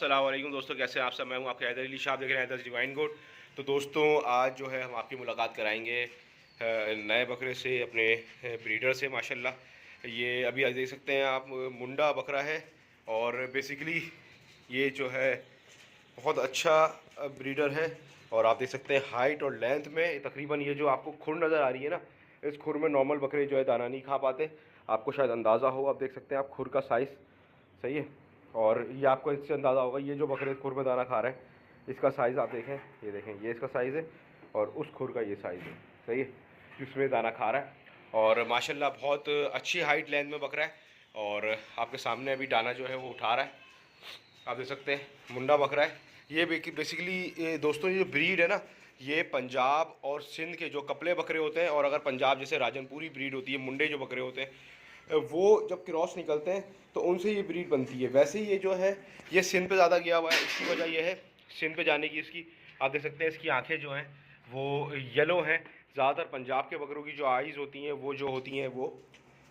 अस्सलाम वालेकुम दोस्तों, कैसे हैं आप सब। मैं हूं आपके हैदर अली शाह, देख रहे हैं हैदर डिवाइन गोट। तो दोस्तों आज जो है हम आपकी मुलाकात कराएंगे नए बकरे से, अपने ब्रीडर से। माशाल्लाह ये अभी आज देख सकते हैं आप, मुंडा बकरा है। और बेसिकली ये जो है बहुत अच्छा ब्रीडर है। और आप देख सकते हैं हाइट और लेंथ में तकरीबन ये जो आपको खुर नज़र आ रही है ना, इस खुर में नॉर्मल बकरे जो है दाना नहीं खा पाते। आपको शायद अंदाज़ा हो, आप देख सकते हैं आप खुर का साइज़, सही है। और ये आपको इससे अंदाज़ा होगा, ये जो बकरे खुर में दाना खा रहे हैं इसका साइज़ आप देखें, ये देखें, ये इसका साइज़ है और उस खुर का ये साइज़ है, सही है, जिसमें दाना खा रहा है। और माशाल्लाह बहुत अच्छी हाइट लेंथ में बकरा है। और आपके सामने अभी दाना जो है वो उठा रहा है, आप देख सकते हैं। मुंडा बकरा है ये। बेसिकली दोस्तों ये जो ब्रीड है ना, ये पंजाब और सिंध के जो कपले बकरे होते हैं, और अगर पंजाब जैसे राजनपुरी ब्रीड होती है, मुंडे जो बकरे होते हैं वो जब क्रॉस निकलते हैं तो उनसे ये ब्रीड बनती है। वैसे ही ये जो है ये सिंध पे ज़्यादा गया हुआ है, इसकी वजह ये है सिंध पे जाने की इसकी। आप देख सकते हैं इसकी आंखें जो हैं वो येलो हैं। ज़्यादातर पंजाब के बकरों की जो आइज़ होती हैं वो जो होती हैं वो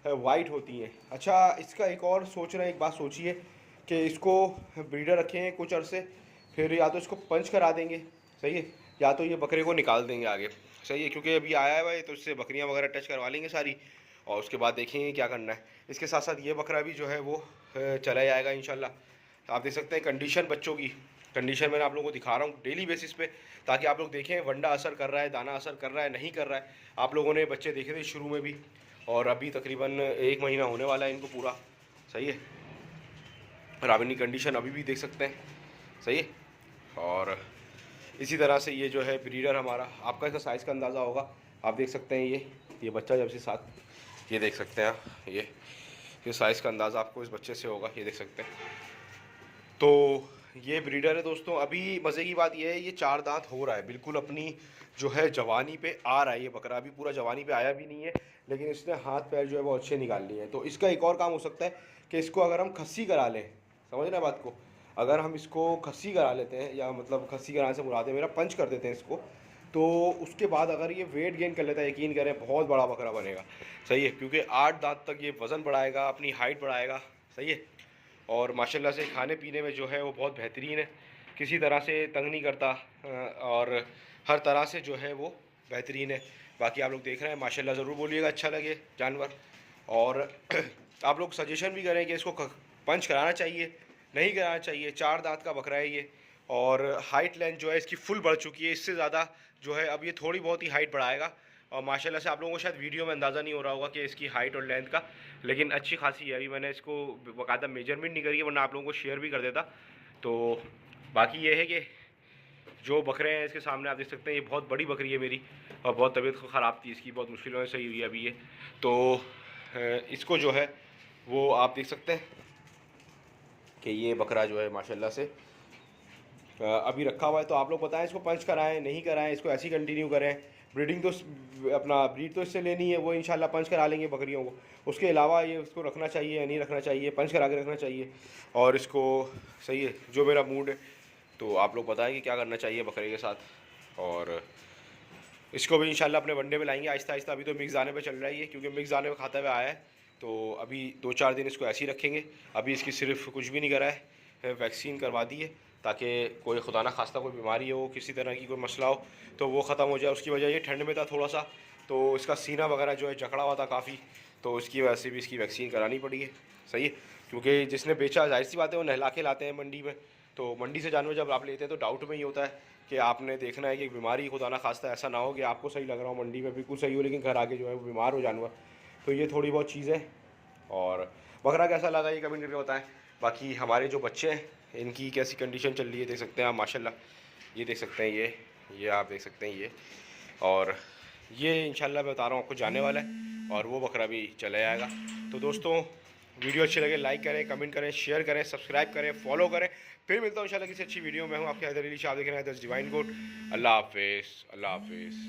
वाइट होती हैं। अच्छा, इसका एक और सोच रहे हैं, एक बात सोचिए कि इसको ब्रीडर रखें कुछ अरसे, फिर या तो इसको पंच करा देंगे, सही है, या तो ये बकरे को निकाल देंगे आगे, सही है, क्योंकि अभी आया हुआ है तो इससे बकरियां वगैरह टच करवा लेंगे सारी, और उसके बाद देखेंगे क्या करना है। इसके साथ साथ ये बकरा भी जो है वो चला जाएगा इंशाल्लाह। आप देख सकते हैं कंडीशन बच्चों की, कंडीशन मैंने आप लोगों को दिखा रहा हूँ डेली बेसिस पे, ताकि आप लोग देखें वंडा असर कर रहा है, दाना असर कर रहा है, नहीं कर रहा है। आप लोगों ने बच्चे देखे थे शुरू में भी, और अभी तकरीबन 1 महीना होने वाला है इनको पूरा, सही है। रावनी कंडीशन अभी भी देख सकते हैं, सही है। और इसी तरह से ये जो है ब्रीडर हमारा, आपका इसका साइज़ का अंदाज़ा होगा, आप देख सकते हैं ये बच्चा जब से साथ, ये देख सकते हैं आप, ये साइज़ का अंदाज़ा आपको इस बच्चे से होगा, ये देख सकते हैं। तो ये ब्रीडर है दोस्तों। अभी मज़े की बात ये है, ये 4 दांत हो रहा है, बिल्कुल अपनी जो है जवानी पे आ रहा है। ये बकरा अभी पूरा जवानी पे आया भी नहीं है, लेकिन इसने हाथ पैर जो है वो अच्छे निकाल लिए हैं। तो इसका एक और काम हो सकता है कि इसको अगर हम खस्सी करा लें, समझ रहे हैं बात को, अगर हम इसको खस्सी करा लेते हैं, या मतलब खस्सी कराने से मुराद है मेरा पंच कर देते हैं इसको, तो उसके बाद अगर ये वेट गेन कर लेता है, यकीन करें बहुत बड़ा बकरा बनेगा, सही है, क्योंकि 8 दांत तक ये वज़न बढ़ाएगा, अपनी हाइट बढ़ाएगा, सही है। और माशाल्लाह से खाने पीने में जो है वो बहुत बेहतरीन है, किसी तरह से तंग नहीं करता, और हर तरह से जो है वो बेहतरीन है। बाकी आप लोग देख रहे हैं, माशाल्लाह ज़रूर बोलिएगा अच्छा लगे जानवर। और आप लोग सजेशन भी करें कि इसको पंच कराना चाहिए, नहीं कराना चाहिए। 4 दांत का बकरा है ये, और हाइट लेंथ जो है इसकी फुल बढ़ चुकी है, इससे ज़्यादा जो है अब ये थोड़ी बहुत ही हाइट बढ़ाएगा। और माशाल्लाह से आप लोगों को शायद वीडियो में अंदाज़ा नहीं हो रहा होगा कि इसकी हाइट और लेंथ का, लेकिन अच्छी खासी है। अभी मैंने इसको बाकायदा मेजरमेंट नहीं करी है, वरना आप लोगों को शेयर भी कर देता। तो बाकी ये है कि जो बकरे हैं इसके सामने आप देख सकते हैं, ये बहुत बड़ी बकरी है मेरी, और बहुत तबीयत ख़राब थी इसकी, बहुत मुश्किलों से सही हुई है अभी ये। तो इसको जो है वो आप देख सकते हैं कि ये बकरा जो है माशाल्लाह से अभी रखा हुआ है। तो आप लोग बताएं इसको पंच कराएं, नहीं कराएं, इसको ऐसी कंटिन्यू करें। ब्रीडिंग तो अपना ब्रीड तो इससे लेनी है, वो इंशाल्लाह पंच करा लेंगे बकरियों को। उसके अलावा ये उसको रखना चाहिए या नहीं रखना चाहिए, पंच करा के रखना चाहिए, और इसको, सही है, जो मेरा मूड है। तो आप लोग बताएं कि क्या करना चाहिए बकरे के साथ। और इसको भी इंशाल्लाह अपने वनडे में लाएंगे आहिस्ता आहिस्ता। अभी तो मिक्स दाने पे चल रहा है ये, क्योंकि मिक्स दाने पे खाता हुआ आया है। तो अभी 2-4 दिन इसको ऐसे ही रखेंगे। अभी इसकी सिर्फ कुछ भी नहीं करा है, वैक्सीन करवा दी है, ताकि कोई खुदा ना खास्ता कोई बीमारी हो, किसी तरह की कोई मसला हो तो वो ख़त्म हो जाए। उसकी वजह ये ठंड में था थोड़ा सा, तो इसका सीना वगैरह जो है जकड़ा हुआ था काफ़ी, तो इसकी वजह से भी इसकी वैक्सीन करानी पड़ी है, सही है। क्योंकि जिसने बेचा, जाहिर सी बात है, वो नहला के लाते हैं मंडी में। तो मंडी से जानवर जब आप लेते हैं तो डाउट में ही होता है कि आपने देखना है कि बीमारी खुदा ना खास्ता ऐसा ना हो कि आपको सही लग रहा हो, मंडी में बिल्कुल सही हो, लेकिन घर आके जो है वो बीमार हो जानवर। तो ये थोड़ी बहुत चीज़ें। और बकरा कैसा लगा ये कमेंट करके बताएं। बाकी हमारे जो बच्चे हैं इनकी कैसी कंडीशन चल रही है देख सकते हैं आप, माशाल्लाह ये देख सकते हैं, ये आप देख सकते हैं ये। और ये इंशाल्लाह मैं बता रहा हूँ आपको जाने वाला है, और वो बकरा भी चला जाएगा। तो दोस्तों वीडियो अच्छी लगे लाइक करें, कमेंट करें, शेयर करें, सब्सक्राइब करें, फॉलो करें। फिर मिलता हूँ इंशाल्लाह किसी अच्छी वीडियो में। हूँ आपके हैदर अली शाह, देख रहे हैं हैदर डिवाइन गोट। अल्लाह हाफिज़, अल्लाह हाफिज़।